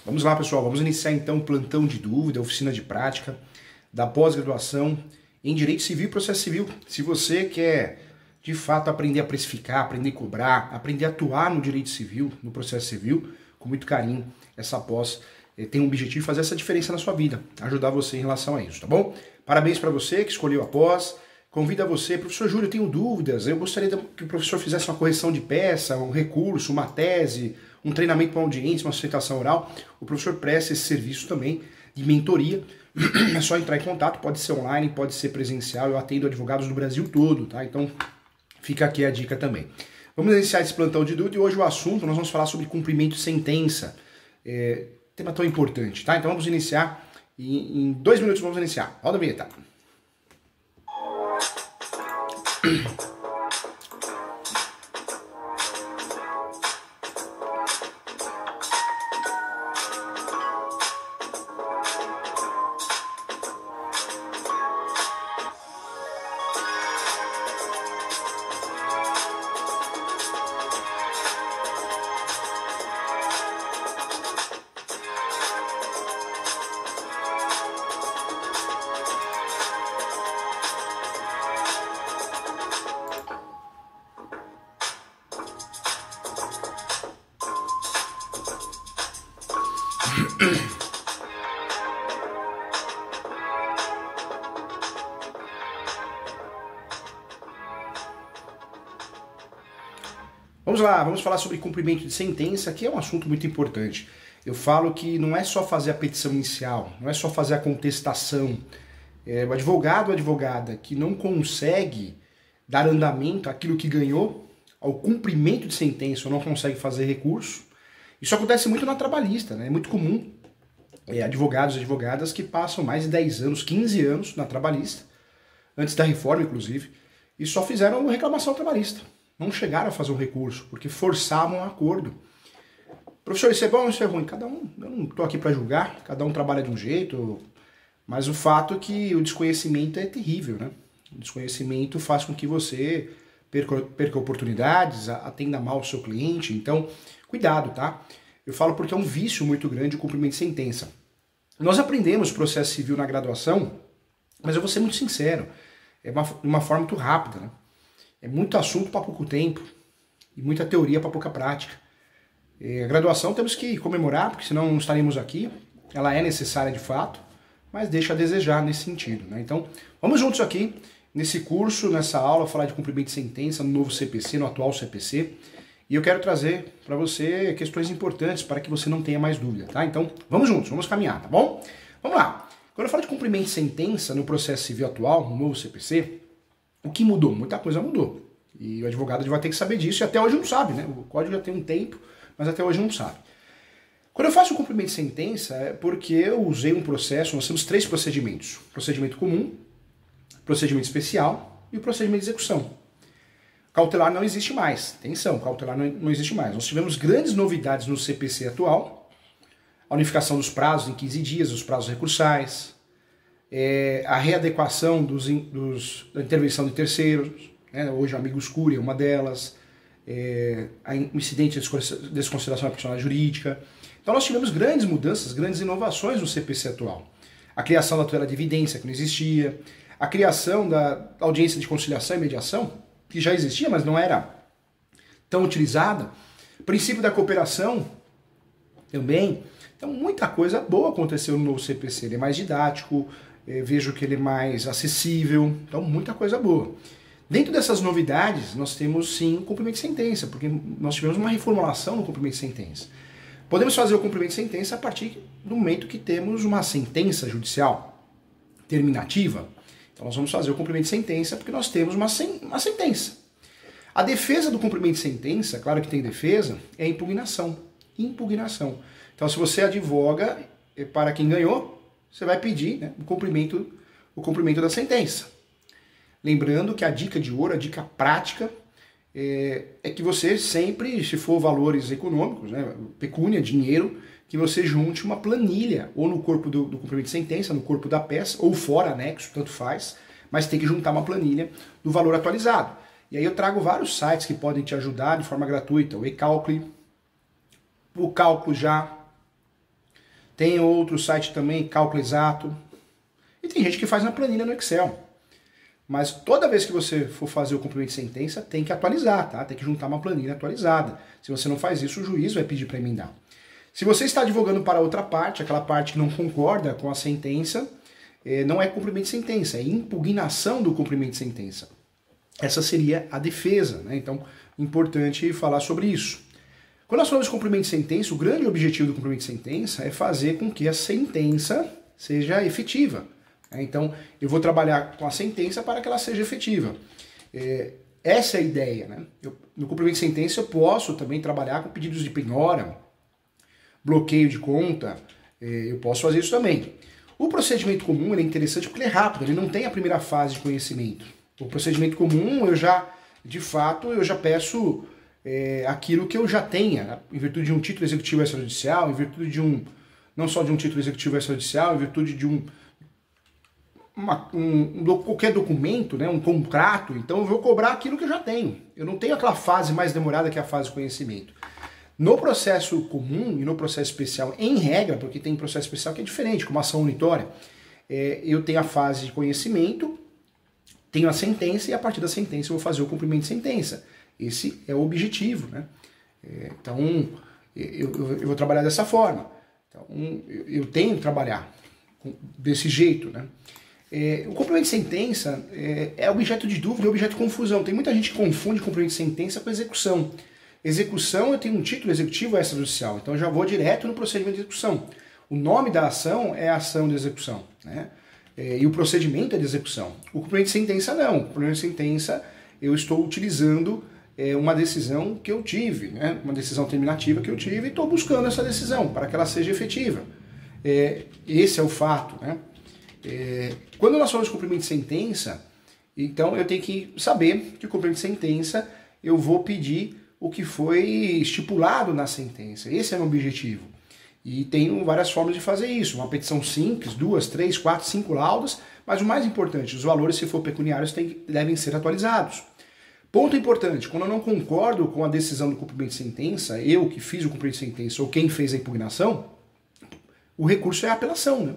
Vamos lá, pessoal, vamos iniciar então o plantão de dúvida, oficina de prática da pós-graduação em Direito Civil e Processo Civil. Se você quer, de fato, aprender a precificar, aprender a cobrar, aprender a atuar no Direito Civil, no Processo Civil, com muito carinho, essa pós tem o objetivo de fazer essa diferença na sua vida, ajudar você em relação a isso, tá bom? Parabéns para você que escolheu a pós. Convido a você, professor Júlio, eu tenho dúvidas, eu gostaria que o professor fizesse uma correção de peça, um recurso, uma tese, um treinamento para audiência, uma sustentação oral. O professor presta esse serviço também de mentoria. É só entrar em contato, pode ser online, pode ser presencial, eu atendo advogados do Brasil todo, tá? Então fica aqui a dica também. Vamos iniciar esse plantão de dúvida e hoje o assunto, nós vamos falar sobre cumprimento de sentença. Tema tão importante, tá? Então vamos iniciar, em 2 minutos vamos iniciar. Roda a vinheta. Vamos lá, vamos falar sobre cumprimento de sentença, que é um assunto muito importante. Eu falo que não é só fazer a petição inicial, não é só fazer a contestação. O advogado ou advogada que não consegue dar andamento àquilo que ganhou, ao cumprimento de sentença, ou não consegue fazer recurso. Isso acontece muito na trabalhista, né? É muito comum advogados e advogadas que passam mais de 10 anos, 15 anos na trabalhista, antes da reforma inclusive, e só fizeram reclamação trabalhista. Não chegaram a fazer um recurso, porque forçavam um acordo. Professor, isso é bom ou isso é ruim? Cada um, eu não estou aqui para julgar, cada um trabalha de um jeito, mas o fato é que o desconhecimento é terrível, né? O desconhecimento faz com que você perca oportunidades, atenda mal o seu cliente, então cuidado, tá? Eu falo porque é um vício muito grande o cumprimento de sentença. Nós aprendemos processo civil na graduação, mas eu vou ser muito sincero, é uma forma muito rápida, né? É muito assunto para pouco tempo e muita teoria para pouca prática. A graduação temos que comemorar, porque senão não estaríamos aqui. Ela é necessária de fato, mas deixa a desejar nesse sentido, né? Então, vamos juntos aqui, nesse curso, nessa aula, falar de cumprimento de sentença no novo CPC, no atual CPC. E eu quero trazer para você questões importantes para que você não tenha mais dúvida, tá? Então, vamos juntos, vamos caminhar, tá bom? Vamos lá. Quando eu falo de cumprimento de sentença no processo civil atual, no novo CPC, o que mudou? Muita coisa mudou. E o advogado vai ter que saber disso, e até hoje não sabe, né? O código já tem um tempo, mas até hoje não sabe. Quando eu faço o cumprimento de sentença, é porque eu usei um processo, nós temos 3 procedimentos. Procedimento comum, procedimento especial e o procedimento de execução. Cautelar não existe mais. Atenção, cautelar não existe mais. Nós tivemos grandes novidades no CPC atual, a unificação dos prazos em 15 dias, os prazos recursais, a readequação da intervenção de terceiros, né? Hoje o amigo escuro é uma delas, o incidente de desconsideração da personalidade jurídica. Então nós tivemos grandes mudanças, grandes inovações no CPC atual. A criação da tutela de evidência, que não existia, a criação da audiência de conciliação e mediação, que já existia, mas não era tão utilizada, o princípio da cooperação também. Então muita coisa boa aconteceu no novo CPC, ele é mais didático, vejo que ele é mais acessível, então muita coisa boa. Dentro dessas novidades, nós temos sim o cumprimento de sentença, porque nós tivemos uma reformulação no cumprimento de sentença. Podemos fazer o cumprimento de sentença a partir do momento que temos uma sentença judicial terminativa. Então nós vamos fazer o cumprimento de sentença porque nós temos uma sentença. A defesa do cumprimento de sentença, claro que tem defesa, é impugnação. Impugnação. Então se você advoga para quem ganhou, você vai pedir, né, o cumprimento da sentença. Lembrando que a dica de ouro, a dica prática, é que você sempre, se for valores econômicos, né, pecúnia, dinheiro, que você junte uma planilha, ou no corpo do cumprimento de sentença, no corpo da peça, ou fora, anexo, tanto faz, mas tem que juntar uma planilha do valor atualizado. E aí eu trago vários sites que podem te ajudar de forma gratuita, o eCalcule, o Cálculo Já, tem outro site também, Cálculo Exato, e tem gente que faz na planilha no Excel. Mas toda vez que você for fazer o cumprimento de sentença, tem que atualizar, tá? Tem que juntar uma planilha atualizada. Se você não faz isso, o juiz vai pedir para emendar. Se você está advogando para outra parte, aquela parte que não concorda com a sentença, não é cumprimento de sentença, é impugnação do cumprimento de sentença. Essa seria a defesa, né? Então, importante falar sobre isso. Quando nós falamos de cumprimento de sentença, o grande objetivo do cumprimento de sentença é fazer com que a sentença seja efetiva. Então, eu vou trabalhar com a sentença para que ela seja efetiva. Essa é a ideia, né? No cumprimento de sentença eu posso também trabalhar com pedidos de penhora, bloqueio de conta, eu posso fazer isso também. O procedimento comum ele é interessante porque ele é rápido, ele não tem a primeira fase de conhecimento. O procedimento comum, de fato, eu já peço aquilo que eu já tenha, né? Em virtude de um título executivo extrajudicial, em virtude de não só de um título executivo extrajudicial, em virtude de qualquer documento, né, um contrato, então eu vou cobrar aquilo que eu já tenho. Eu não tenho aquela fase mais demorada que é a fase de conhecimento. No processo comum e no processo especial, em regra, porque tem processo especial que é diferente, como ação unitória, eu tenho a fase de conhecimento, tenho a sentença e a partir da sentença eu vou fazer o cumprimento de sentença. Esse é o objetivo, né? Então, eu vou trabalhar dessa forma. Então, eu tenho que trabalhar desse jeito, né? O cumprimento de sentença é objeto de dúvida, é objeto de confusão. Tem muita gente que confunde cumprimento de sentença com execução. Execução, eu tenho um título executivo extrajudicial, então eu já vou direto no procedimento de execução. O nome da ação é ação de execução, né? E o procedimento é de execução. O cumprimento de sentença não. O cumprimento de sentença eu estou utilizando uma decisão que eu tive, né? Uma decisão terminativa que eu tive e estou buscando essa decisão para que ela seja efetiva. Esse é o fato, né? Quando nós falamos de cumprimento de sentença, então eu tenho que saber que o cumprimento de sentença eu vou pedir o que foi estipulado na sentença. Esse é o meu objetivo. E tenho várias formas de fazer isso. Uma petição simples, 2, 3, 4, 5 laudas, mas o mais importante, os valores, se for pecuniários, devem ser atualizados. Ponto importante, quando eu não concordo com a decisão do cumprimento de sentença, eu que fiz o cumprimento de sentença ou quem fez a impugnação, o recurso é a apelação, né?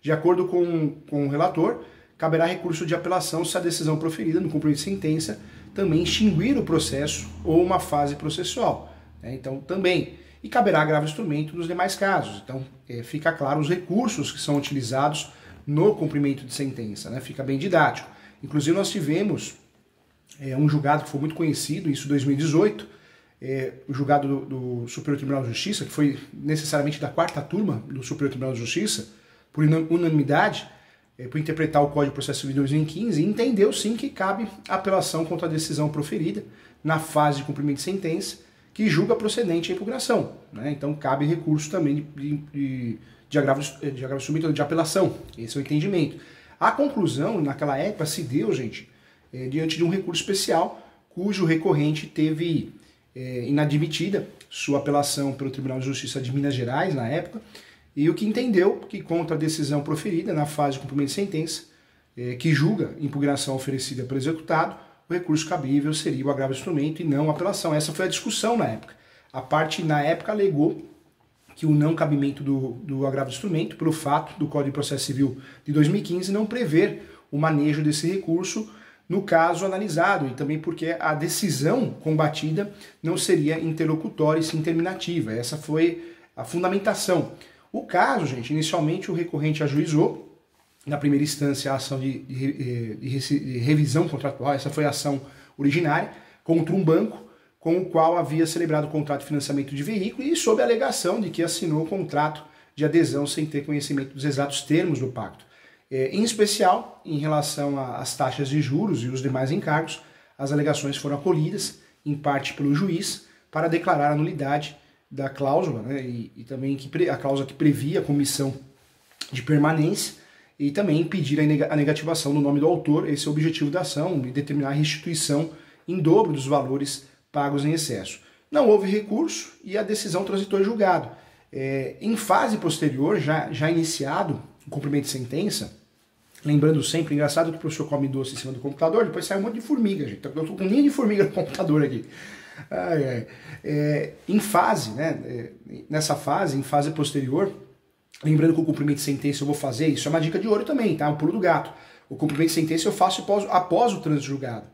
De acordo com o relator, caberá recurso de apelação se a decisão proferida no cumprimento de sentença também extinguir o processo ou uma fase processual, né? Então, também. E caberá agravo instrumento nos demais casos. Então, fica claro os recursos que são utilizados no cumprimento de sentença, né? Fica bem didático. Inclusive, nós tivemos um julgado que foi muito conhecido, isso em 2018, o julgado do Superior Tribunal de Justiça, que foi necessariamente da 4ª turma do Superior Tribunal de Justiça, por unanimidade, por interpretar o Código de Processo Civil de 2015, e entendeu sim que cabe apelação contra a decisão proferida na fase de cumprimento de sentença, que julga procedente a impugnação, né? Então cabe recurso também de agravo instrumento de apelação. Esse é o entendimento. A conclusão, naquela época, se deu, gente, diante de um recurso especial, cujo recorrente teve inadmitida sua apelação pelo Tribunal de Justiça de Minas Gerais, na época, e o que entendeu que contra a decisão proferida na fase de cumprimento de sentença, que julga impugnação oferecida pelo executado, o recurso cabível seria o agravo instrumento e não a apelação. Essa foi a discussão na época. A parte, na época, alegou que o não cabimento do agravo instrumento, pelo fato do Código de Processo Civil de 2015 não prever o manejo desse recurso no caso analisado, e também porque a decisão combatida não seria interlocutória e sim terminativa. Essa foi a fundamentação. O caso, gente, inicialmente o recorrente ajuizou na primeira instância, a ação de revisão contratual, essa foi a ação originária, contra um banco com o qual havia celebrado o contrato de financiamento de veículo e sob a alegação de que assinou o contrato de adesão sem ter conhecimento dos exatos termos do pacto. Em especial, em relação às taxas de juros e os demais encargos, as alegações foram acolhidas, em parte pelo juiz, para declarar a nulidade da cláusula, né, e também a cláusula que previa a comissão de permanência, e também impedir a negativação do nome do autor. Esse é o objetivo da ação, e determinar a restituição em dobro dos valores pagos em excesso. Não houve recurso e a decisão transitou em julgado. Em fase posterior, já iniciado o cumprimento de sentença, lembrando sempre, engraçado que o professor come doce em cima do computador, depois sai um monte de formiga, gente. Eu tô com um ninho de formiga no computador aqui. Em fase, né, nessa fase, em fase posterior, lembrando que o cumprimento de sentença eu vou fazer, isso é uma dica de ouro também, tá? Um pulo do gato. O cumprimento de sentença eu faço após o trânsito julgado.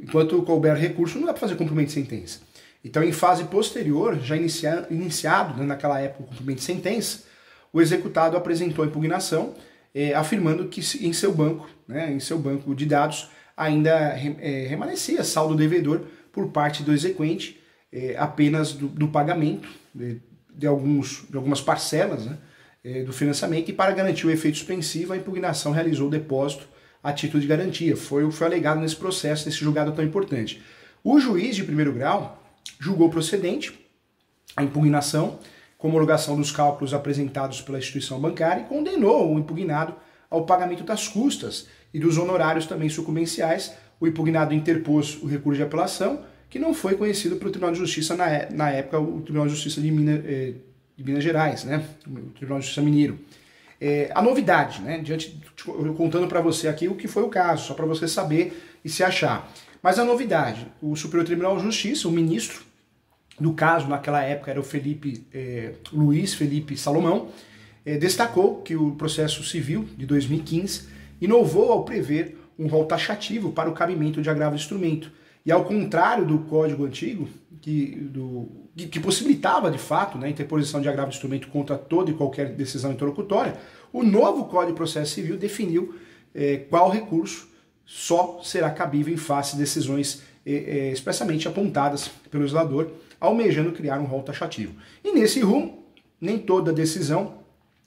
Enquanto couber recurso, não dá para fazer cumprimento de sentença. Então, em fase posterior, já iniciado, né, naquela época, o cumprimento de sentença, o executado apresentou a impugnação, afirmando que em seu banco, né, em seu banco de dados, ainda remanescia saldo devedor por parte do exequente, apenas do pagamento de algumas parcelas, né, do financiamento, e para garantir o efeito suspensivo, a impugnação realizou o depósito a título de garantia. Foi o que foi alegado nesse processo, nesse julgado tão importante. O juiz de primeiro grau julgou procedente a impugnação com homologação dos cálculos apresentados pela instituição bancária e condenou o impugnado ao pagamento das custas e dos honorários também sucumbenciais. O impugnado interpôs o recurso de apelação, que não foi conhecido pelo Tribunal de Justiça na época, o Tribunal de Justiça de Minas Gerais, né? O Tribunal de Justiça Mineiro. A novidade, né? Contando para você aqui o que foi o caso, só para você saber e se achar. Mas a novidade, o Superior Tribunal de Justiça, o ministro do caso naquela época era o Luiz Felipe Salomão, destacou que o processo civil de 2015 inovou ao prever um rol taxativo para o cabimento de agravo de instrumento. E ao contrário do Código antigo, que possibilitava de fato, né, a interposição de agravo de instrumento contra toda e qualquer decisão interlocutória, o novo Código de Processo Civil definiu qual recurso só será cabível em face de decisões expressamente apontadas pelo legislador, almejando criar um rol taxativo. E nesse rumo, nem toda decisão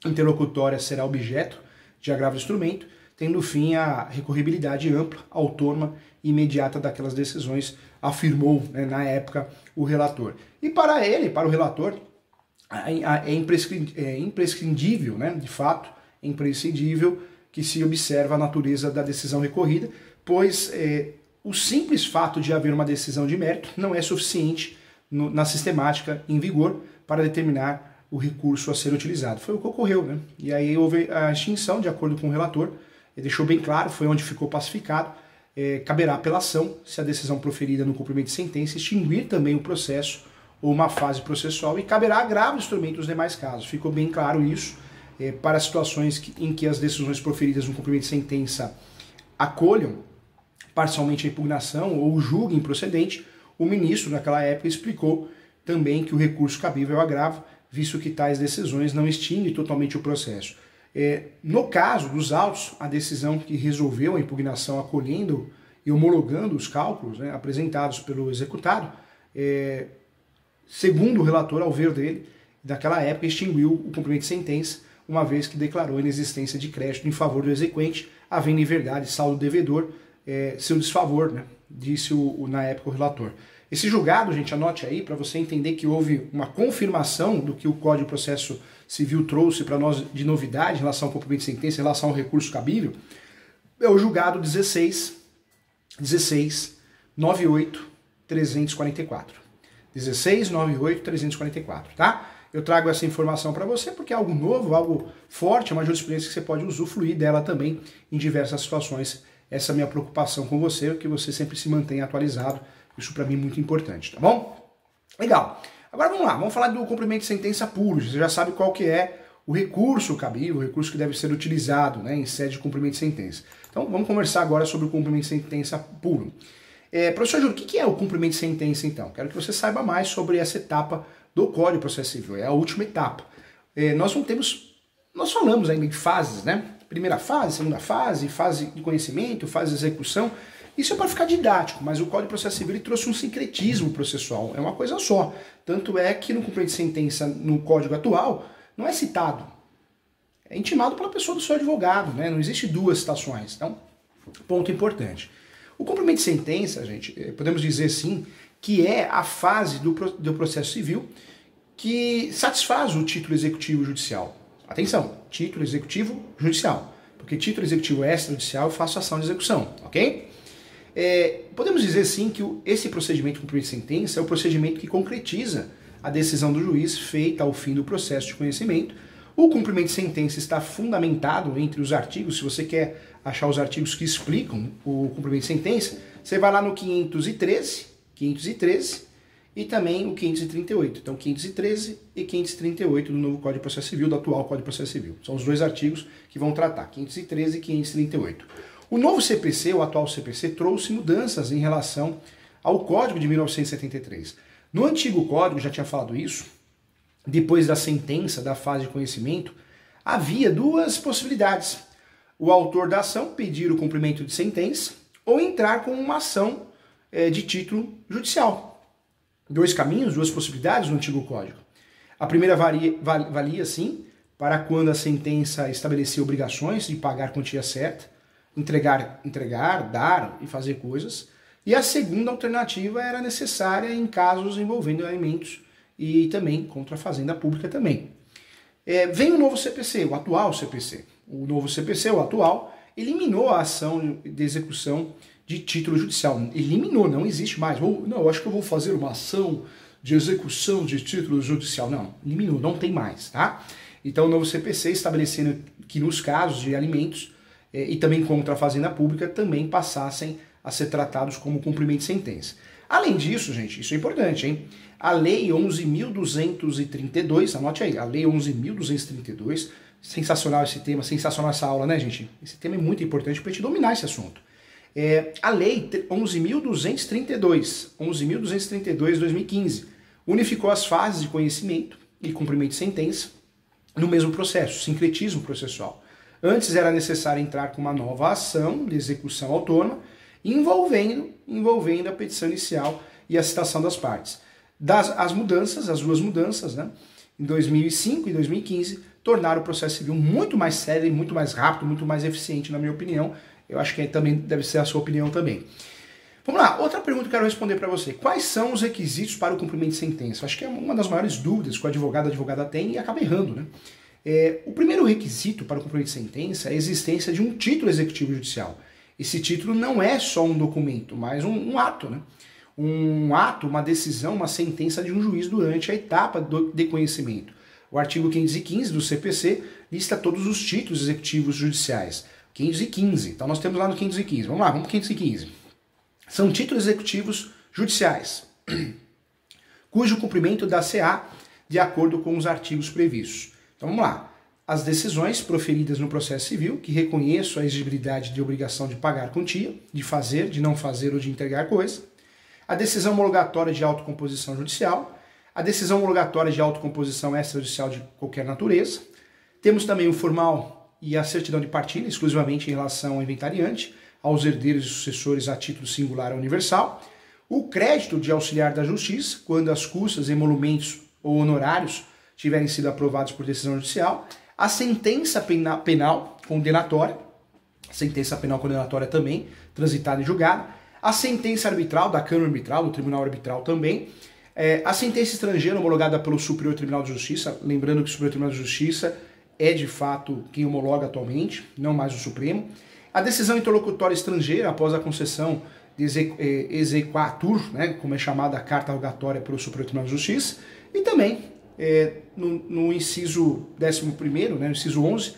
interlocutória será objeto de agravo de instrumento, tendo fim a recorribilidade ampla, autônoma e imediata daquelas decisões, afirmou, né, na época o relator. E para o relator, é imprescindível, né, de fato, é imprescindível que se observe a natureza da decisão recorrida, pois o simples fato de haver uma decisão de mérito não é suficiente na sistemática em vigor para determinar o recurso a ser utilizado. Foi o que ocorreu, né? E aí houve a extinção, de acordo com o relator, ele deixou bem claro, foi onde ficou pacificado, caberá apelação se a decisão proferida no cumprimento de sentença extinguir também o processo ou uma fase processual, e caberá agravo de instrumento nos demais casos. Ficou bem claro isso para situações em que as decisões proferidas no cumprimento de sentença acolham parcialmente a impugnação ou julguem improcedente. O ministro, naquela época, explicou também que o recurso cabível é o agravo, visto que tais decisões não extinguem totalmente o processo. No caso dos autos, a decisão que resolveu a impugnação acolhendo e homologando os cálculos, né, apresentados pelo executado, segundo o relator, ao ver dele, naquela época extinguiu o cumprimento de sentença, uma vez que declarou a inexistência de crédito em favor do exequente, havendo em verdade saldo devedor, seu desfavor, né, disse na época o relator. Esse julgado, gente, anote aí, para você entender que houve uma confirmação do que o Código de Processo Civil trouxe para nós de novidade em relação ao cumprimento de sentença, em relação ao recurso cabível, é o julgado 1698-344. 1698-344, tá? Eu trago essa informação para você porque é algo novo, algo forte, é uma jurisprudência que você pode usufruir dela também em diversas situações. Essa é a minha preocupação com você, que você sempre se mantenha atualizado. Isso para mim é muito importante, tá bom? Legal. Agora vamos lá, vamos falar do cumprimento de sentença puro. Você já sabe qual que é o recurso cabível, o recurso que deve ser utilizado, né, em sede de cumprimento de sentença. Então vamos conversar agora sobre o cumprimento de sentença puro. Professor Júlio, o que é o cumprimento de sentença então? Quero que você saiba mais sobre essa etapa do Código de Processo Civil, é a última etapa. Nós falamos ainda de fases, né? primeira fase, segunda fase, fase de conhecimento, fase de execução. Isso é para ficar didático, mas o Código de Processo Civil ele trouxe um sincretismo processual, é uma coisa só. Tanto é que no cumprimento de sentença no Código atual não é citado, é intimado pela pessoa do seu advogado, né? Não existe duas citações. Então, ponto importante. O cumprimento de sentença, gente, podemos dizer sim, que é a fase do processo civil que satisfaz o título executivo judicial. Atenção, título executivo judicial, porque título executivo extrajudicial eu faço ação de execução, ok? Podemos dizer sim que esse procedimento de cumprimento de sentença é o procedimento que concretiza a decisão do juiz feita ao fim do processo de conhecimento. O cumprimento de sentença está fundamentado entre os artigos. Se você quer achar os artigos que explicam o cumprimento de sentença, você vai lá no 513 e também o 538. Então 513 e 538 do novo Código de Processo Civil, do atual Código de Processo Civil. São os dois artigos que vão tratar, 513 e 538. O novo CPC, o atual CPC, trouxe mudanças em relação ao Código de 1973. No antigo Código, já tinha falado isso, depois da sentença da fase de conhecimento, havia duas possibilidades. O autor da ação pedir o cumprimento de sentença ou entrar com uma ação de título judicial. Dois caminhos, duas possibilidades no antigo Código. A primeira valia, sim, para quando a sentença estabelecia obrigações de pagar a quantia certa, entregar, dar e fazer coisas. E a segunda alternativa era necessária em casos envolvendo alimentos e também contra a fazenda pública também. Vem o novo CPC, o atual CPC. O novo CPC, o atual, eliminou a ação de execução de título judicial. Eliminou, não existe mais. Não, acho que eu vou fazer uma ação de execução de título judicial. Não, eliminou, não tem mais, tá? Então o novo CPC estabelecendo que nos casos de alimentos e também contra a fazenda pública também passassem a ser tratados como cumprimento de sentença. Além disso, gente, isso é importante, hein? A Lei 11.232, anote aí, a Lei 11.232, sensacional esse tema, sensacional essa aula, né, gente? Esse tema é muito importante para a gente dominar esse assunto. A Lei 11.232, 2015, unificou as fases de conhecimento e cumprimento de sentença no mesmo processo, sincretismo processual. Antes era necessário entrar com uma nova ação de execução autônoma, envolvendo a petição inicial e a citação das partes. As duas mudanças, né, em 2005 e 2015, tornaram o processo civil muito mais sério, muito mais rápido, muito mais eficiente, na minha opinião. Eu acho que também deve ser a sua opinião também. Vamos lá, outra pergunta que eu quero responder para você. Quais são os requisitos para o cumprimento de sentença? Acho que é uma das maiores dúvidas que o advogado, a advogada tem e acaba errando, né? O primeiro requisito para o cumprimento de sentença é a existência de um título executivo judicial. Esse título não é só um documento, mas um ato, né? Um ato, uma decisão, uma sentença de um juiz durante a etapa de conhecimento. O artigo 515 do CPC lista todos os títulos executivos judiciais. 515, então nós temos lá no 515. Vamos lá, vamos para 515. São títulos executivos judiciais, cujo cumprimento dá-se-á de acordo com os artigos previstos. Então vamos lá. As decisões proferidas no processo civil, que reconheçam a exigibilidade de obrigação de pagar quantia, de fazer, de não fazer ou de entregar coisa. A decisão homologatória de autocomposição judicial. A decisão homologatória de autocomposição extrajudicial de qualquer natureza. Temos também o formal e a certidão de partilha, exclusivamente em relação ao inventariante, aos herdeiros e sucessores a título singular ou universal. O crédito de auxiliar da justiça, quando as custas, emolumentos ou honorários tiverem sido aprovados por decisão judicial, a sentença penal condenatória, sentença penal condenatória também, transitada em julgado, a sentença arbitral da Câmara Arbitral, do Tribunal Arbitral também, a sentença estrangeira homologada pelo Superior Tribunal de Justiça, lembrando que o Superior Tribunal de Justiça é de fato quem homologa atualmente, não mais o Supremo, a decisão interlocutória estrangeira após a concessão de exequatur, né, como é chamada a carta rogatória pelo Superior Tribunal de Justiça, e também no inciso 11º, né, no inciso 11,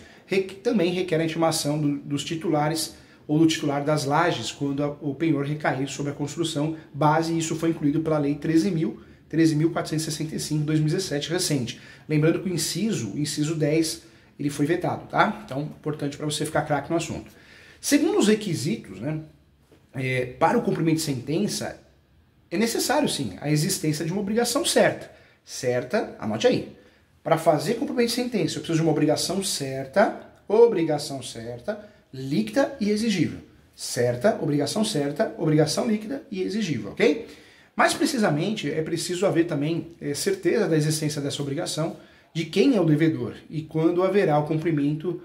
também requer a intimação dos titulares ou do titular das lajes quando o penhor recair sobre a construção base, e isso foi incluído pela Lei 13.465 de 2017, recente. Lembrando que o inciso 10, ele foi vetado, tá? Então, importante para você ficar craque no assunto. Segundo os requisitos, né, para o cumprimento de sentença, é necessário, sim, a existência de uma obrigação certa, anote aí. Para fazer cumprimento de sentença, eu preciso de uma obrigação certa, obrigação certa, líquida e exigível. Certa, obrigação líquida e exigível, ok? Mais precisamente, é preciso haver também certeza da existência dessa obrigação, de quem é o devedor e quando haverá o cumprimento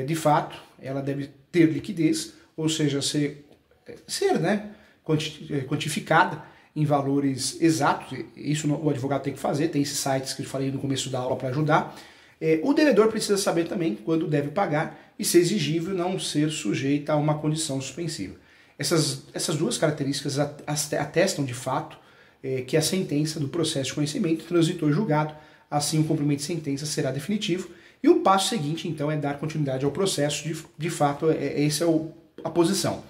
de fato. Ela deve ter liquidez, ou seja, ser né, quantificada em valores exatos. Isso o advogado tem que fazer, tem esses sites que eu falei no começo da aula para ajudar. O devedor precisa saber também quando deve pagar e, se exigível, não ser sujeita a uma condição suspensiva. Essas duas características atestam de fato que a sentença do processo de conhecimento transitou julgado. Assim, o cumprimento de sentença será definitivo. E o passo seguinte, então, é dar continuidade ao processo. De fato, essa é a posição.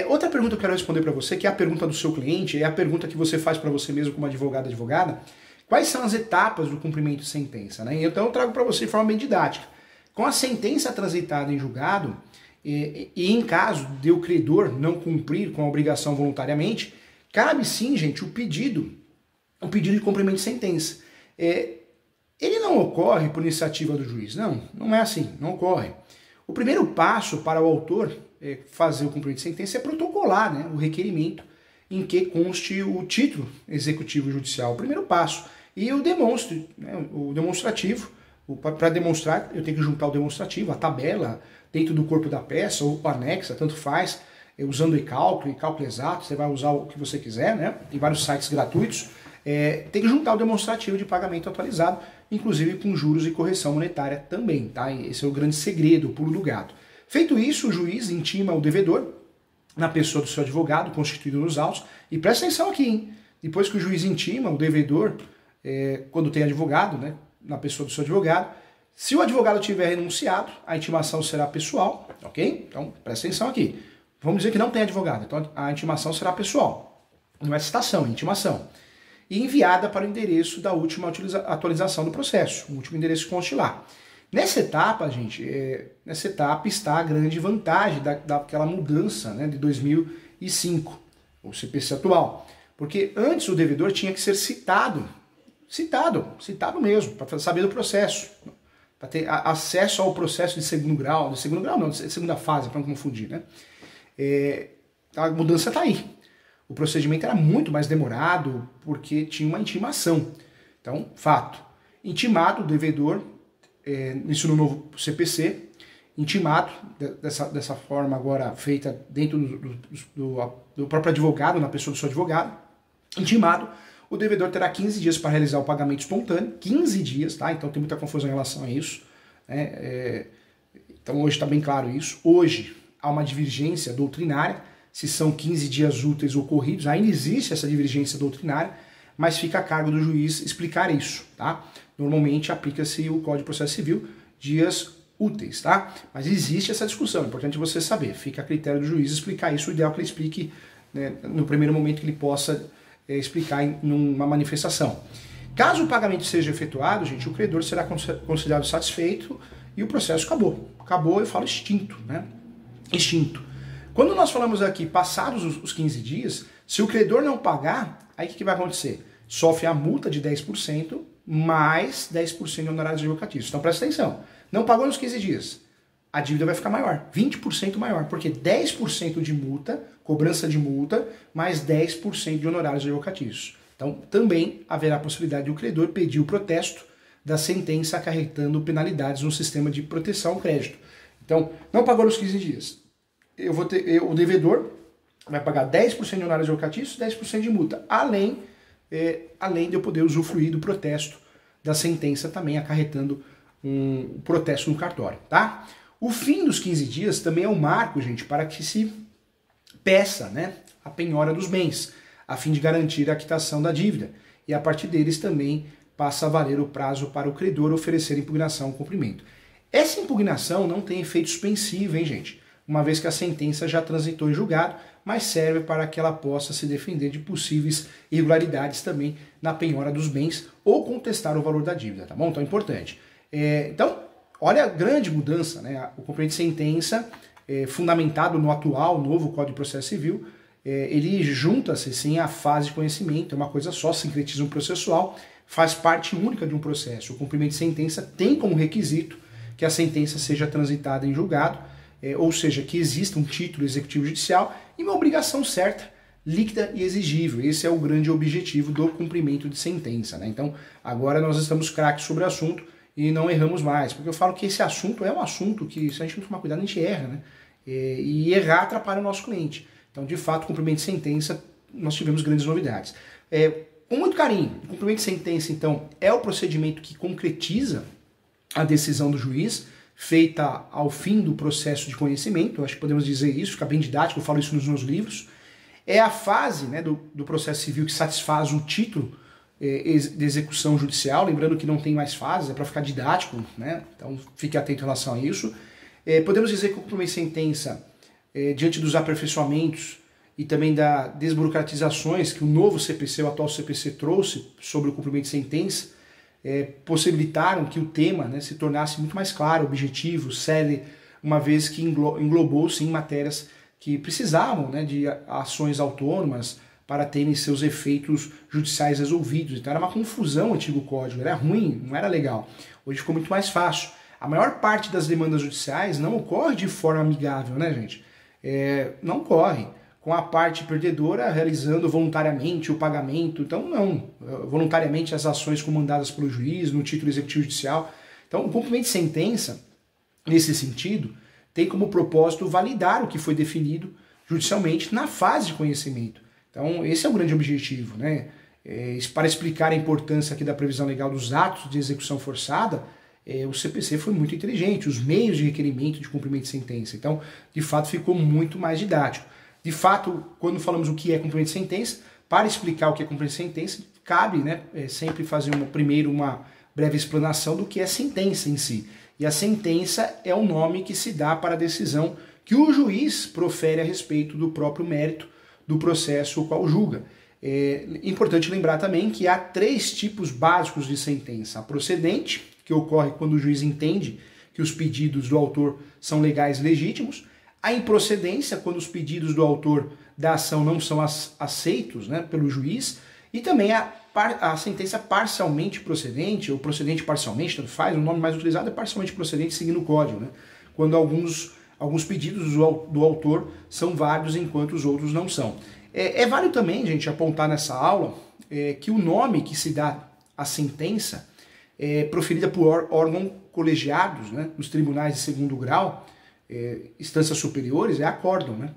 Outra pergunta que eu quero responder para você, que é a pergunta do seu cliente, é a pergunta que você faz para você mesmo como advogada. Quais são as etapas do cumprimento de sentença? Né? Então, eu trago para você de forma bem didática. Com a sentença transitada em julgado, e em caso de o credor não cumprir com a obrigação voluntariamente, cabe sim, gente, o pedido de cumprimento de sentença. Ele não ocorre por iniciativa do juiz, não é assim, não ocorre. O primeiro passo para o autor fazer o cumprimento de sentença é protocolar, né, o requerimento em que conste o título executivo judicial, o primeiro passo. E o demonstrativo, para demonstrar, eu tenho que juntar o demonstrativo, a tabela, dentro do corpo da peça, ou anexa, tanto faz, usando e-cálculo exato, você vai usar o que você quiser, né? Tem vários sites gratuitos. Tem que juntar o demonstrativo de pagamento atualizado, inclusive com juros e correção monetária também, tá? Esse é o grande segredo, o pulo do gato. Feito isso, o juiz intima o devedor, na pessoa do seu advogado, constituído nos autos, e presta atenção aqui, hein? Depois que o juiz intima o devedor, quando tem advogado, né, na pessoa do seu advogado, se o advogado tiver renunciado, a intimação será pessoal, ok? Então, presta atenção aqui. Vamos dizer que não tem advogado, então a intimação será pessoal. Não é citação, é intimação. E enviada para o endereço da última atualização do processo, o último endereço que conste lá. Nessa etapa, gente, está a grande vantagem daquela mudança, né, de 2005, o CPC atual. Porque antes o devedor tinha que ser citado mesmo, para saber do processo, para ter acesso ao processo de segundo grau não, de segunda fase, para não confundir, né? A mudança está aí. O procedimento era muito mais demorado porque tinha uma intimação. Então, fato. Intimado o devedor, isso no novo CPC, intimado dessa forma agora feita dentro do próprio advogado, na pessoa do seu advogado, intimado, o devedor terá 15 dias para realizar o pagamento espontâneo, 15 dias, tá? Então tem muita confusão em relação a isso. Né? Então hoje está bem claro isso. Hoje há uma divergência doutrinária, se são 15 dias úteis ocorridos, ainda existe essa divergência doutrinária, mas fica a cargo do juiz explicar isso, tá? Normalmente aplica-se o Código de Processo Civil, dias úteis, tá? Mas existe essa discussão, é importante você saber, fica a critério do juiz explicar isso, o ideal é que ele explique, né, no primeiro momento que ele possa explicar em uma manifestação. Caso o pagamento seja efetuado, gente, o credor será considerado satisfeito e o processo acabou. Acabou, eu falo extinto, né? Extinto. Quando nós falamos aqui, passados os 15 dias, se o credor não pagar, aí o que vai acontecer? Sofre a multa de 10% mais 10% de honorários advocatícios. Então presta atenção, não pagou nos 15 dias, a dívida vai ficar maior, 20% maior, porque 10% de multa, cobrança de multa, mais 10% de honorários advocatícios. Então também haverá a possibilidade de o credor pedir o protesto da sentença acarretando penalidades no sistema de proteção ao crédito. Então, não pagou nos 15 dias. O devedor vai pagar 10% de honorários advocatícios, 10% de multa, além de eu poder usufruir do protesto da sentença também, acarretando um protesto no cartório, tá? O fim dos 15 dias também é um marco, gente, para que se peça, né, a penhora dos bens, a fim de garantir a quitação da dívida. E a partir deles também passa a valer o prazo para o credor oferecer impugnação ao cumprimento. Essa impugnação não tem efeito suspensivo, hein, gente? Uma vez que a sentença já transitou em julgado, mas serve para que ela possa se defender de possíveis irregularidades também na penhora dos bens ou contestar o valor da dívida, tá bom? Então é importante. Então, olha a grande mudança, né? O cumprimento de sentença, fundamentado no atual, novo Código de Processo Civil, ele junta-se sim à fase de conhecimento, é uma coisa só, sincretismo processual, faz parte única de um processo. O cumprimento de sentença tem como requisito que a sentença seja transitada em julgado, ou seja, que exista um título executivo judicial e uma obrigação certa, líquida e exigível. Esse é o grande objetivo do cumprimento de sentença, né? Então, agora nós estamos craques sobre o assunto e não erramos mais, porque eu falo que esse assunto é um assunto que, se a gente não tomar cuidado, a gente erra, né? E errar atrapalha o nosso cliente. Então, de fato, cumprimento de sentença, nós tivemos grandes novidades. Com muito carinho, o cumprimento de sentença, então, é o procedimento que concretiza a decisão do juiz, feita ao fim do processo de conhecimento. Eu acho que podemos dizer isso, fica bem didático, eu falo isso nos meus livros. É a fase, né, do processo civil que satisfaz o título de execução judicial, lembrando que não tem mais fases, é para ficar didático, né? Então fique atento em relação a isso. Podemos dizer que o cumprimento de sentença, diante dos aperfeiçoamentos e também das desburocratizações que o novo CPC, o atual CPC, trouxe sobre o cumprimento de sentença, possibilitaram que o tema, né, se tornasse muito mais claro, objetivo, célere, uma vez que englobou sim matérias que precisavam, né, de ações autônomas para terem seus efeitos judiciais resolvidos. Então era uma confusão o antigo código, era ruim, não era legal. Hoje ficou muito mais fácil. A maior parte das demandas judiciais não ocorre de forma amigável, né, gente? Não ocorre com a parte perdedora realizando voluntariamente o pagamento. Então, não. Voluntariamente as ações comandadas pelo juiz no título executivo judicial. Então, o cumprimento de sentença, nesse sentido, tem como propósito validar o que foi definido judicialmente na fase de conhecimento. Então, esse é o grande objetivo, né? Para explicar a importância aqui da previsão legal dos atos de execução forçada, o CPC foi muito inteligente, os meios de requerimento de cumprimento de sentença. Então, de fato, ficou muito mais didático. De fato, quando falamos o que é cumprimento de sentença, para explicar o que é cumprimento de sentença, cabe, né, sempre fazer primeiro uma breve explanação do que é sentença em si. E a sentença é o nome que se dá para a decisão que o juiz profere a respeito do próprio mérito do processo o qual julga. É importante lembrar também que há 3 tipos básicos de sentença. A procedente, que ocorre quando o juiz entende que os pedidos do autor são legais e legítimos. A improcedência, quando os pedidos do autor da ação não são aceitos, né, pelo juiz. E também a sentença parcialmente procedente, ou procedente parcialmente, tanto faz, o nome mais utilizado é parcialmente procedente, seguindo o código, né? Quando alguns pedidos do autor são válidos enquanto os outros não são. É válido também, gente, apontar nessa aula que o nome que se dá à sentença proferida por órgãos colegiados, né, nos tribunais de segundo grau, instâncias superiores, é acórdão, né?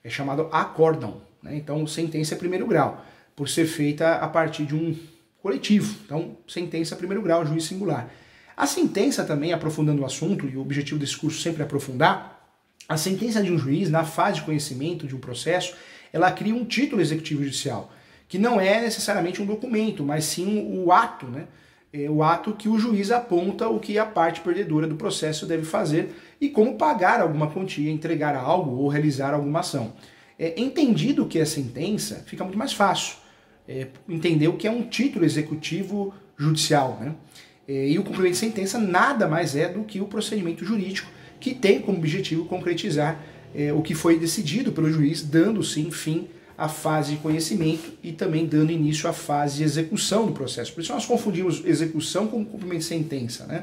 É chamado acórdão, né? Então, sentença é primeiro grau, por ser feita a partir de um coletivo. Então, sentença primeiro grau, juiz singular. A sentença também, aprofundando o assunto, e o objetivo desse curso sempre é aprofundar, a sentença de um juiz, na fase de conhecimento de um processo, ela cria um título executivo judicial, que não é necessariamente um documento, mas sim o ato, né? O ato que o juiz aponta o que a parte perdedora do processo deve fazer e como pagar alguma quantia, entregar algo ou realizar alguma ação. Entendido o que é sentença, fica muito mais fácil entender o que é um título executivo judicial, né? E o cumprimento de sentença nada mais é do que o procedimento jurídico que tem como objetivo concretizar o que foi decidido pelo juiz, dando sim fim à fase de conhecimento e também dando início à fase de execução do processo. Por isso nós confundimos execução com cumprimento de sentença, né?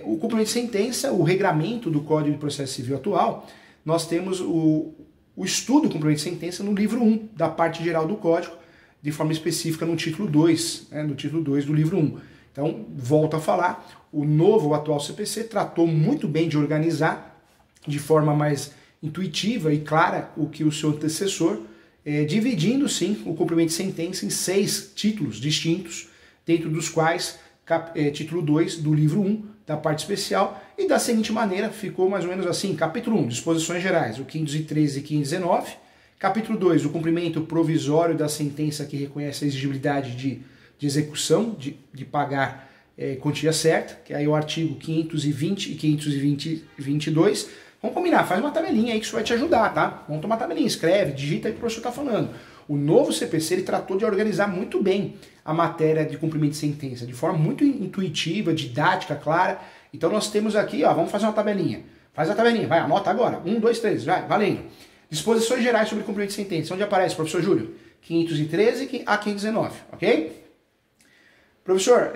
O cumprimento de sentença, o regramento do Código de Processo Civil atual, nós temos o estudo do cumprimento de sentença no livro 1 da parte geral do Código, de forma específica no título 2, né, no título 2 do livro 1. Então, volto a falar, o atual CPC tratou muito bem de organizar de forma mais intuitiva e clara o que o seu antecessor, dividindo sim o cumprimento de sentença em 6 títulos distintos, dentro dos quais título 2 do livro 1, da parte especial, e da seguinte maneira ficou mais ou menos assim: capítulo 1, disposições gerais, o 513 e 519, capítulo 2, o cumprimento provisório da sentença que reconhece a exigibilidade de execução, de pagar quantia certa, que é aí o artigo 520 e 522. Vamos combinar, faz uma tabelinha aí que isso vai te ajudar, tá? Vamos tomar uma tabelinha, escreve, digita aí o que o professor está falando. O novo CPC ele tratou de organizar muito bem a matéria de cumprimento de sentença, de forma muito intuitiva, didática, clara. Então nós temos aqui, ó, vamos fazer uma tabelinha. Faz a tabelinha, vai, anota agora. 1, 2, 3, vai, valendo. Disposições gerais sobre cumprimento de sentença. Onde aparece, professor Júlio? 513 a 519, ok? Professor,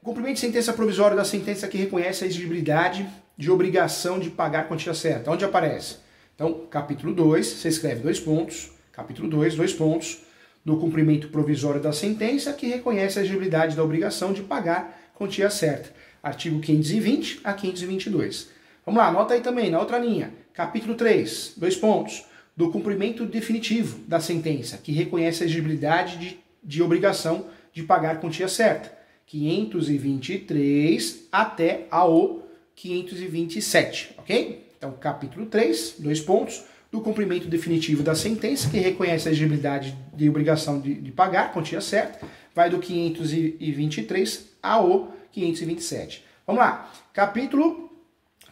Cumprimento de sentença provisória da sentença que reconhece a exigibilidade de obrigação de pagar a quantia certa. Onde aparece? Então, capítulo 2, você escreve 2 pontos, capítulo 2, 2 pontos, do cumprimento provisório da sentença que reconhece a exigibilidade da obrigação de pagar a quantia certa. Artigo 520 a 522. Vamos lá, anota aí também, na outra linha. Capítulo 3, 2 pontos, do cumprimento definitivo da sentença que reconhece a exigibilidade de obrigação de pagar a quantia certa. 523 até ao 527, ok? Então, capítulo 3, 2 pontos, do cumprimento definitivo da sentença, que reconhece a exigibilidade de obrigação de pagar, quantia certa, vai do 523 ao 527. Vamos lá, capítulo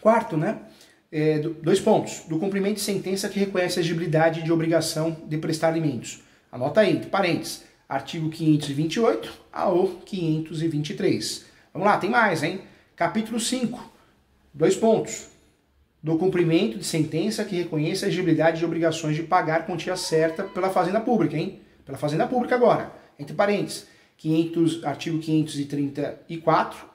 4, né? 2 pontos, do cumprimento de sentença que reconhece a exigibilidade de obrigação de prestar alimentos. Anota aí, entre parênteses, artigo 528 ao 523. Vamos lá, tem mais, hein? Capítulo 5, 2 pontos, do cumprimento de sentença que reconheça a exigibilidade de obrigações de pagar quantia certa pela Fazenda Pública, hein? Pela Fazenda Pública agora, entre parênteses, artigo 534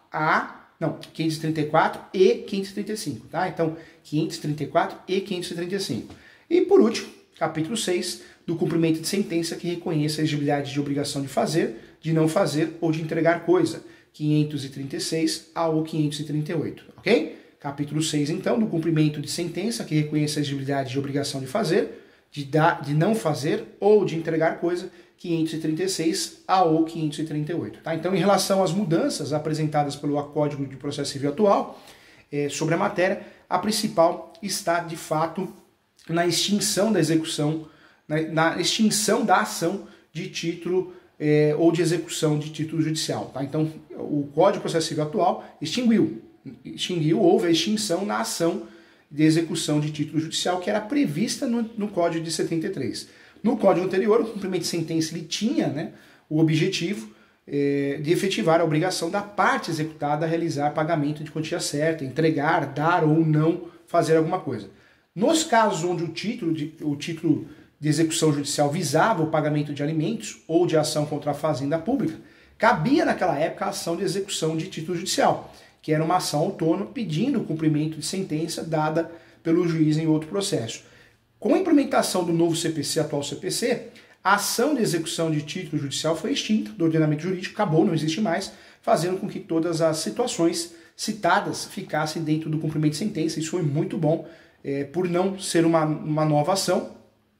534 e 535, tá? Então, 534 e 535. E por último, capítulo 6, do cumprimento de sentença que reconheça a exigibilidade de obrigação de fazer, de não fazer ou de entregar coisa, 536 ao 538, ok? Capítulo 6, então, do cumprimento de sentença que reconheça a exigibilidade de obrigação de fazer, de não fazer ou de entregar coisa, 536 ao 538. Tá? Então, em relação às mudanças apresentadas pelo Código de Processo Civil atual sobre a matéria, a principal está, de fato, na extinção da execução, na extinção da ação de título ou de execução de título judicial. Tá? Então, o Código de Processo Civil atual extinguiu, houve a extinção na ação de execução de título judicial que era prevista no Código de 73. No Código anterior, o cumprimento de sentença ele tinha o objetivo de efetivar a obrigação da parte executada a realizar pagamento de quantia certa, entregar, dar ou não fazer alguma coisa. Nos casos onde o título de execução judicial visava o pagamento de alimentos ou de ação contra a Fazenda Pública, cabia naquela época a ação de execução de título judicial, que era uma ação autônoma pedindo o cumprimento de sentença dada pelo juiz em outro processo. Com a implementação do novo CPC, atual CPC, a ação de execução de título judicial foi extinta do ordenamento jurídico, acabou, não existe mais, fazendo com que todas as situações citadas ficassem dentro do cumprimento de sentença. Isso foi muito bom, por não ser uma nova ação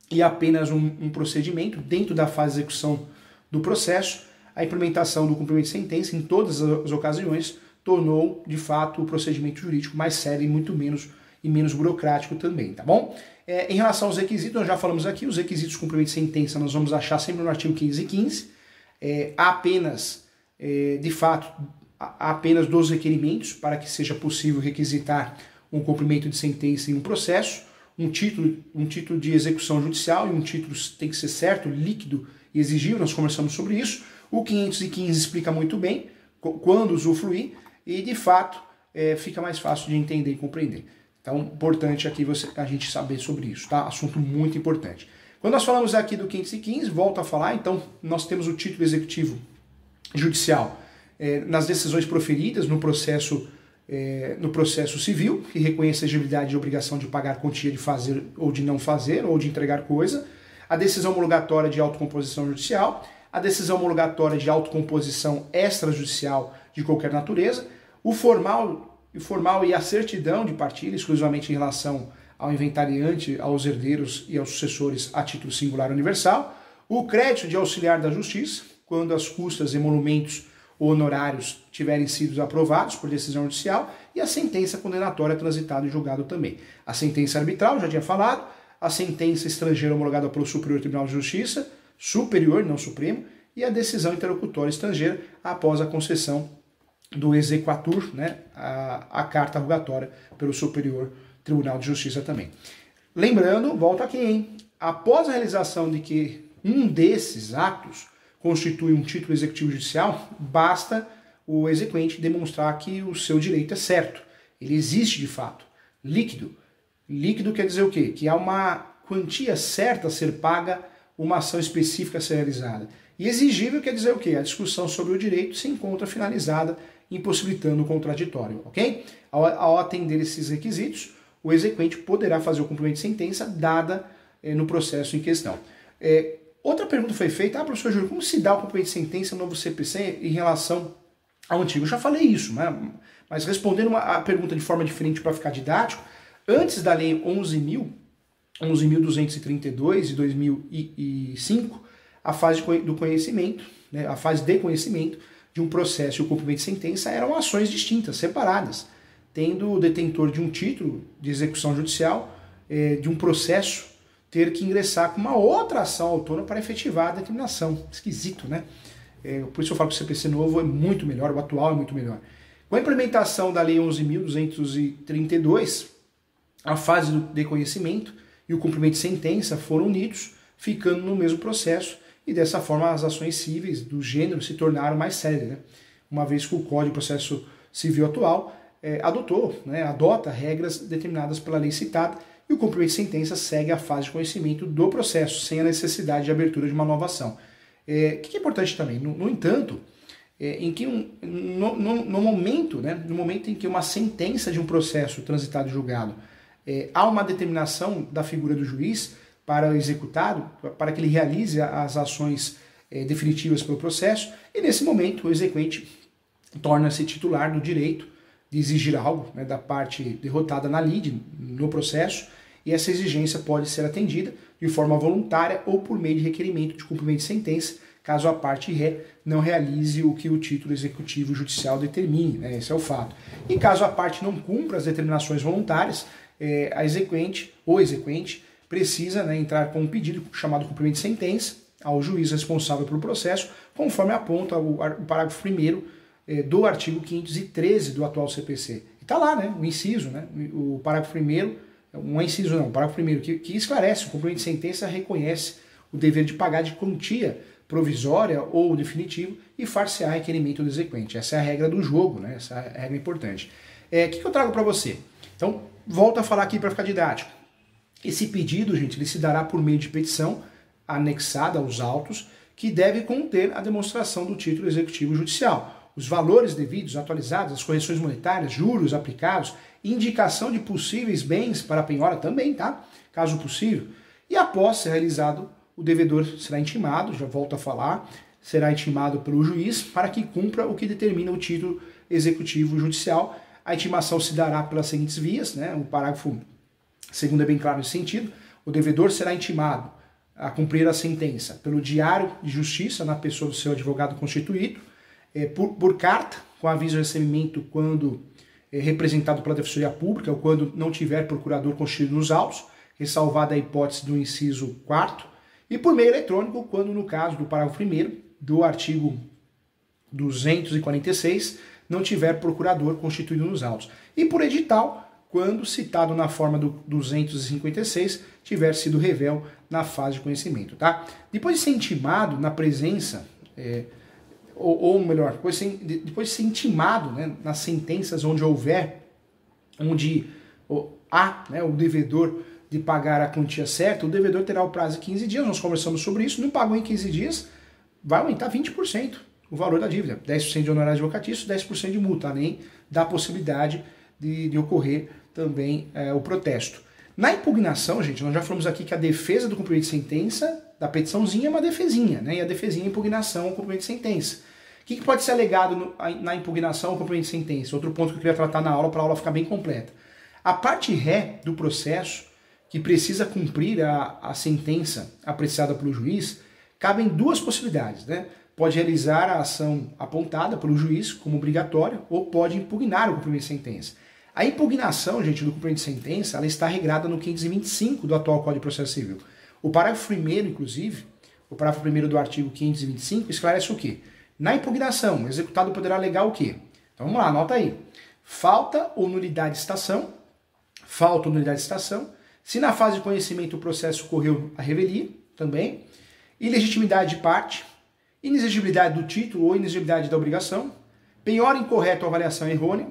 e apenas um procedimento dentro da fase de execução do processo. A implementação do cumprimento de sentença em todas as ocasiões tornou, de fato, o procedimento jurídico mais sério e menos burocrático também, tá bom? Em relação aos requisitos, nós já falamos aqui, os requisitos de cumprimento de sentença nós vamos achar sempre no artigo 515. Há apenas, de fato, há apenas 2 requerimentos para que seja possível requisitar um cumprimento de sentença em um processo, um título de execução judicial e um título tem que ser certo, líquido e exigível, nós conversamos sobre isso. O 515 explica muito bem quando usufruir e, de fato, fica mais fácil de entender e compreender. Então, importante aqui a gente saber sobre isso, tá? Assunto muito importante. Quando nós falamos aqui do 515, volto a falar, então, nós temos o título executivo judicial nas decisões proferidas no processo civil, que reconhece a exigibilidade de obrigação de pagar quantia de fazer ou de não fazer, ou de entregar coisa, a decisão homologatória de autocomposição judicial, a decisão homologatória de autocomposição extrajudicial de qualquer natureza, o formal e a certidão de partilha, exclusivamente em relação ao inventariante, aos herdeiros e aos sucessores a título singular universal, o crédito de auxiliar da justiça, quando as custas, emolumentos ou honorários tiverem sido aprovados por decisão judicial, e a sentença condenatória transitada em julgado também. A sentença arbitral, já tinha falado, a sentença estrangeira homologada pelo Superior Tribunal de Justiça, superior, não supremo, e a decisão interlocutória estrangeira após a concessão do exequatur, a carta rogatória pelo Superior Tribunal de Justiça também. Lembrando, volto aqui, hein? Após a realização de que um desses atos constitui um título executivo judicial, basta o exequente demonstrar que o seu direito é certo. Ele existe de fato. Líquido. Líquido quer dizer o quê? Que há uma quantia certa a ser paga, uma ação específica a ser realizada. E exigível quer dizer o quê? A discussão sobre o direito se encontra finalizada impossibilitando o contraditório, ok? Ao atender esses requisitos, o exequente poderá fazer o cumprimento de sentença dada no processo em questão. Outra pergunta foi feita, professor Júlio, como se dá o cumprimento de sentença no novo CPC em relação ao antigo? Eu já falei isso, né? Mas respondendo a pergunta de forma diferente para ficar didático, antes da lei 11.232 de 2005, a fase do conhecimento, né, a fase de conhecimento de um processo e o cumprimento de sentença eram ações distintas, separadas, tendo o detentor de um título de execução judicial, de um processo, ter que ingressar com uma outra ação autônoma para efetivar a determinação. Esquisito, né? Por isso eu falo que o CPC novo é muito melhor, o atual é muito melhor. Com a implementação da lei 11.232, a fase de conhecimento e o cumprimento de sentença foram unidos, ficando no mesmo processo, e dessa forma as ações cíveis do gênero se tornaram mais sérias, né? Uma vez que o Código de Processo Civil atual adota regras determinadas pela lei citada, e o cumprimento de sentença segue a fase de conhecimento do processo, sem a necessidade de abertura de uma nova ação. O que é importante também, no entanto, no momento em que uma sentença de um processo transitado e julgado, há uma determinação da figura do juiz para o executado, para que ele realize as ações definitivas pelo processo, e nesse momento o exequente torna-se titular do direito de exigir algo, né, da parte derrotada na lide, no processo, e essa exigência pode ser atendida de forma voluntária ou por meio de requerimento de cumprimento de sentença, caso a parte ré não realize o que o título executivo judicial determine, né, esse é o fato. E caso a parte não cumpra as determinações voluntárias, a exequente ou exequente precisa, né, entrar com um pedido chamado cumprimento de sentença ao juiz responsável pelo processo, conforme aponta o parágrafo 1º do artigo 513 do atual CPC. E está lá, né, o inciso, né, o parágrafo 1º, o parágrafo 1º que esclarece: o cumprimento de sentença reconhece o dever de pagar de quantia provisória ou definitivo e far-se-á requerimento do exequente. Essa é a regra do jogo, né, essa é a regra importante. O que eu trago para você? Então, volto a falar aqui para ficar didático. Esse pedido, gente, ele se dará por meio de petição anexada aos autos, que deve conter a demonstração do título executivo judicial, os valores devidos, atualizados, as correções monetárias, juros aplicados, indicação de possíveis bens para a penhora também, tá? Caso possível. E após ser realizado, o devedor será intimado, já volto a falar, será intimado pelo juiz para que cumpra o que determina o título executivo judicial. A intimação se dará pelas seguintes vias, né? O parágrafo 2º é bem claro nesse sentido. O devedor será intimado a cumprir a sentença pelo diário de justiça, na pessoa do seu advogado constituído, por carta, com aviso de recebimento quando representado pela Defensoria Pública ou quando não tiver procurador constituído nos autos, ressalvada a hipótese do inciso 4º, e por meio eletrônico, quando no caso do parágrafo 1º do artigo 246 não tiver procurador constituído nos autos. E por edital, quando citado na forma do 256 tiver sido revel na fase de conhecimento, tá? Depois de ser intimado na presença, depois de ser intimado, né, nas sentenças onde há, né, o devedor de pagar a quantia certa, o devedor terá o prazo de 15 dias, nós conversamos sobre isso, não pagou em 15 dias, vai aumentar 20% o valor da dívida, 10% de honorário advocatício, 10% de multa, além da possibilidade de ocorrer também o protesto. Na impugnação, gente, nós já falamos aqui que a defesa do cumprimento de sentença, da petiçãozinha, é uma defesinha, né? E a defesinha é a impugnação ao cumprimento de sentença. O que pode ser alegado na impugnação ao cumprimento de sentença? Outro ponto que eu queria tratar na aula, para a aula ficar bem completa. A parte ré do processo, que precisa cumprir a sentença apreciada pelo juiz, cabem duas possibilidades, né? Pode realizar a ação apontada pelo juiz como obrigatória ou pode impugnar o cumprimento de sentença. A impugnação, gente, do cumprimento de sentença, ela está regrada no 525 do atual Código de Processo Civil. O parágrafo 1º, inclusive, o parágrafo 1º do artigo 525, esclarece o quê? Na impugnação, o executado poderá alegar o quê? Então vamos lá, anota aí. Falta ou nulidade de citação, se na fase de conhecimento o processo ocorreu a revelia, também, ilegitimidade de parte, inexigibilidade do título ou inexigibilidade da obrigação, penhora incorreta ou avaliação errônea,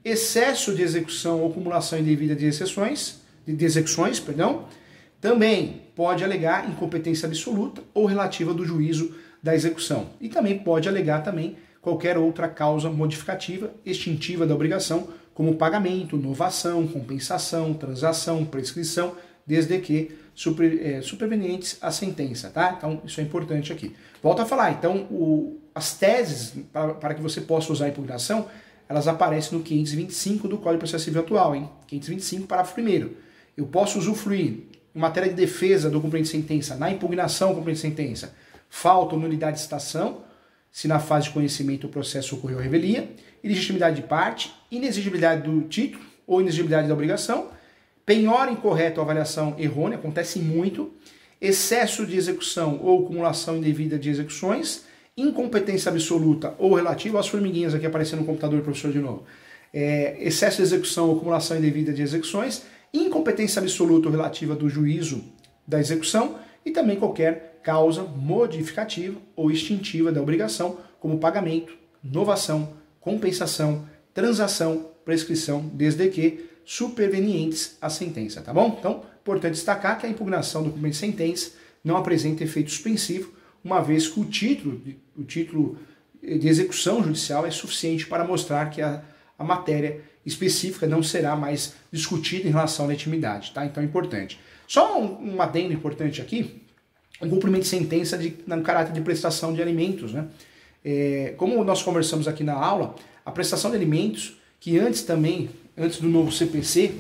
excesso de execução ou acumulação indevida de execuções, também pode alegar incompetência absoluta ou relativa do juízo da execução. E também pode alegar qualquer outra causa modificativa, extintiva da obrigação, como pagamento, novação, compensação, transação, prescrição, desde que supervenientes à sentença, tá? Então, isso é importante aqui. Volto a falar, então, as teses para que você possa usar a impugnação, elas aparecem no 525 do Código de Processo Civil atual, hein? 525, parágrafo 1º. Eu posso usufruir, em matéria de defesa do cumprimento de sentença, na impugnação do cumprimento de sentença, falta ou nulidade de citação, se na fase de conhecimento o processo ocorreu revelia, ilegitimidade de parte, inexigibilidade do título ou inexigibilidade da obrigação, penhora incorreta ou avaliação errônea, acontece muito, excesso de execução ou acumulação indevida de execuções, incompetência absoluta ou relativa, as formiguinhas aqui aparecendo no computador, professor, de novo, excesso de execução ou acumulação indevida de execuções, incompetência absoluta ou relativa do juízo da execução e também qualquer causa modificativa ou extintiva da obrigação, como pagamento, novação, compensação, transação, prescrição, desde que supervenientes à sentença, tá bom? Então, importante destacar que a impugnação do cumprimento de sentença não apresenta efeito suspensivo, uma vez que o título de execução judicial é suficiente para mostrar que a matéria específica não será mais discutida em relação à legitimidade, tá? Então é importante. Só um adendo importante aqui, o cumprimento de sentença no caráter de prestação de alimentos, né? Como nós conversamos aqui na aula, a prestação de alimentos, que antes do novo CPC,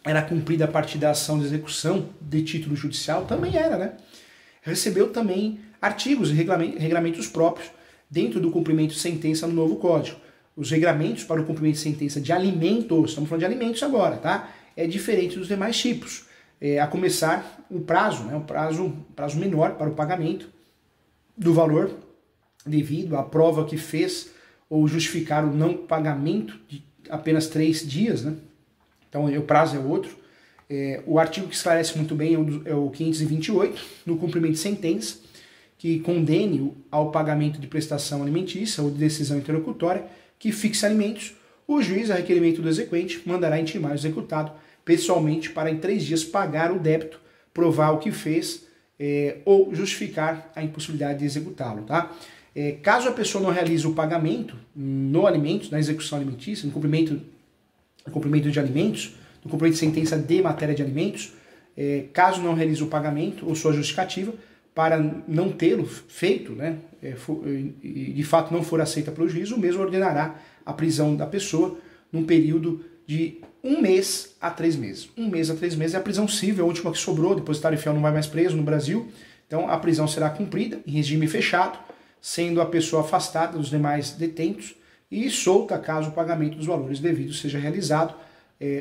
era cumprida a partir da ação de execução de título judicial, também era, né? Recebeu também artigos e regulamentos próprios dentro do cumprimento de sentença no novo Código. Os regulamentos para o cumprimento de sentença de alimentos, estamos falando de alimentos agora, tá? É diferente dos demais tipos. A começar o prazo, né? prazo menor para o pagamento do valor devido à prova que fez ou justificar o não pagamento de apenas 3 dias, né? Então o prazo é outro. O artigo que esclarece muito bem é o 528, no cumprimento de sentença, que condene ao pagamento de prestação alimentícia ou de decisão interlocutória que fixe alimentos, o juiz, a requerimento do exequente, mandará intimar o executado pessoalmente para em 3 dias pagar o débito, provar o que fez ou justificar a impossibilidade de executá-lo, tá? Caso a pessoa não realize o pagamento no alimento, na execução alimentícia, no cumprimento de alimentos, no cumprimento de sentença de matéria de alimentos, caso não realize o pagamento ou sua justificativa, para não tê-lo feito, né, e de fato não for aceita pelo juiz, o mesmo ordenará a prisão da pessoa num período de 1 mês a 3 meses. 1 mês a 3 meses é a prisão civil, a última que sobrou, o depositário fiel não vai mais preso no Brasil, então a prisão será cumprida em regime fechado, sendo a pessoa afastada dos demais detentos e solta caso o pagamento dos valores devidos seja realizado,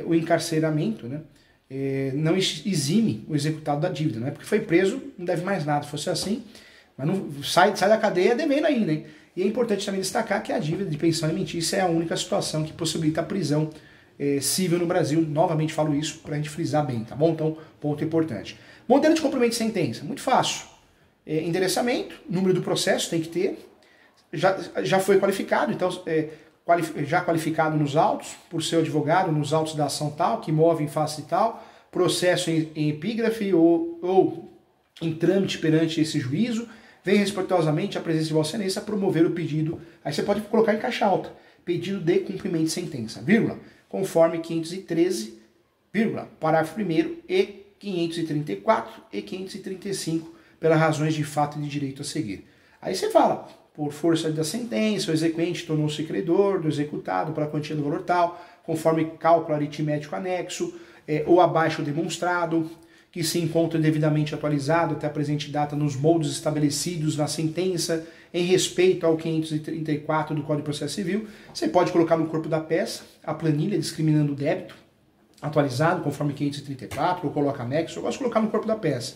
o encarceramento, né, não exime o executado da dívida, não é porque foi preso, não deve mais nada, se fosse assim, mas não, sai da cadeia devendo ainda, hein? E é importante também destacar que a dívida de pensão alimentícia é a única situação que possibilita a prisão civil no Brasil. Novamente falo isso para a gente frisar bem, tá bom? Então, ponto importante. Modelo de cumprimento de sentença, muito fácil. Endereçamento, número do processo tem que ter, já foi qualificado, então já qualificado nos autos, por seu advogado, nos autos da ação tal, que move em face tal, processo em epígrafe ou em trâmite perante esse juízo, vem respeitosamente à presença de Vossa Excelência a promover o pedido, aí você pode colocar em caixa alta, pedido de cumprimento de sentença, vírgula, conforme 513, vírgula, parágrafo 1º e 534 e 535, pelas razões de fato e de direito a seguir. Aí você fala, por força da sentença, o exequente tornou-se credor do executado pela quantia do valor tal, conforme cálculo aritmético anexo, ou abaixo demonstrado, que se encontra devidamente atualizado até a presente data nos moldes estabelecidos na sentença, em respeito ao 534 do Código de Processo Civil. Você pode colocar no corpo da peça a planilha discriminando o débito, atualizado conforme 534, ou coloca anexo, eu gosto de colocar no corpo da peça.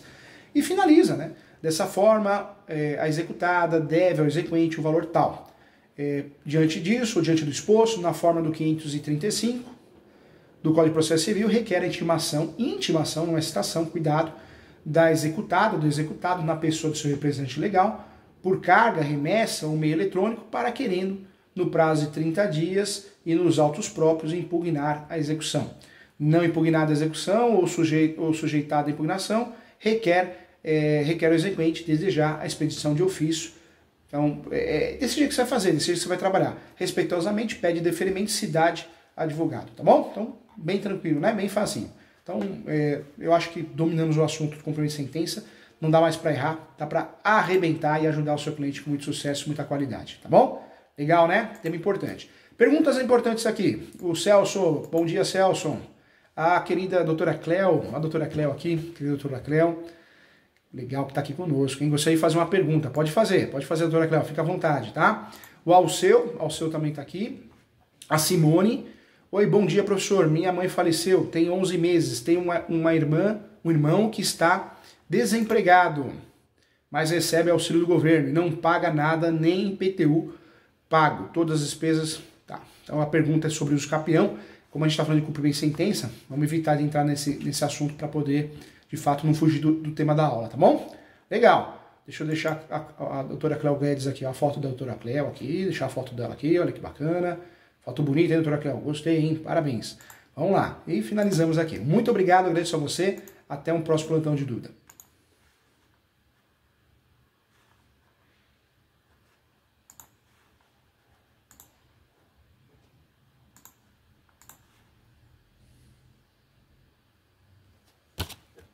E finaliza, né? Dessa forma, a executada deve ao exequente o valor tal. Diante disso, ou diante do exposto, na forma do 535 do Código de Processo Civil, requer a intimação, não é citação, cuidado, da executada, do executado, na pessoa do seu representante legal, por carga, remessa ou meio eletrônico, para querendo, no prazo de 30 dias e nos autos próprios, impugnar a execução. Não impugnada a execução ou sujeitada à impugnação, requer o exequente desejar a expedição de ofício Então, desse jeito que você vai fazer, desse jeito que você vai trabalhar. Respeitosamente, pede deferimento, cidade, advogado, tá bom? Então, bem tranquilo, né? Bem facinho. Então, eu acho que dominamos o assunto do cumprimento de sentença, não dá mais para errar, dá para arrebentar e ajudar o seu cliente com muito sucesso, muita qualidade, tá bom? Legal, né? Tema importante. Perguntas importantes aqui. O Celso, bom dia, Celso. A querida doutora Cleo, a doutora Cleo aqui, querida doutora Cleo, legal que está aqui conosco, hein? Gostaria de fazer uma pergunta. Pode fazer, doutora Cleo, fica à vontade, tá? O Alceu também está aqui. A Simone, oi, bom dia, professor. Minha mãe faleceu, tem 11 meses, tem uma irmã, um irmão que está desempregado, mas recebe auxílio do governo e não paga nada, nem IPTU pago, todas as despesas. Tá. Então a pergunta é sobre o uso capião. Como a gente está falando de cumprimento de sentença, vamos evitar de entrar nesse assunto para poder, de fato, não fugir do tema da aula, tá bom? Legal. Deixa eu deixar a doutora Cleo Guedes aqui, a foto da doutora Cleo aqui, deixar a foto dela aqui, olha que bacana. Foto bonita, hein, doutora Cleo? Gostei, hein? Parabéns. Vamos lá. E finalizamos aqui. Muito obrigado, agradeço a você. Até um próximo plantão de dúvida.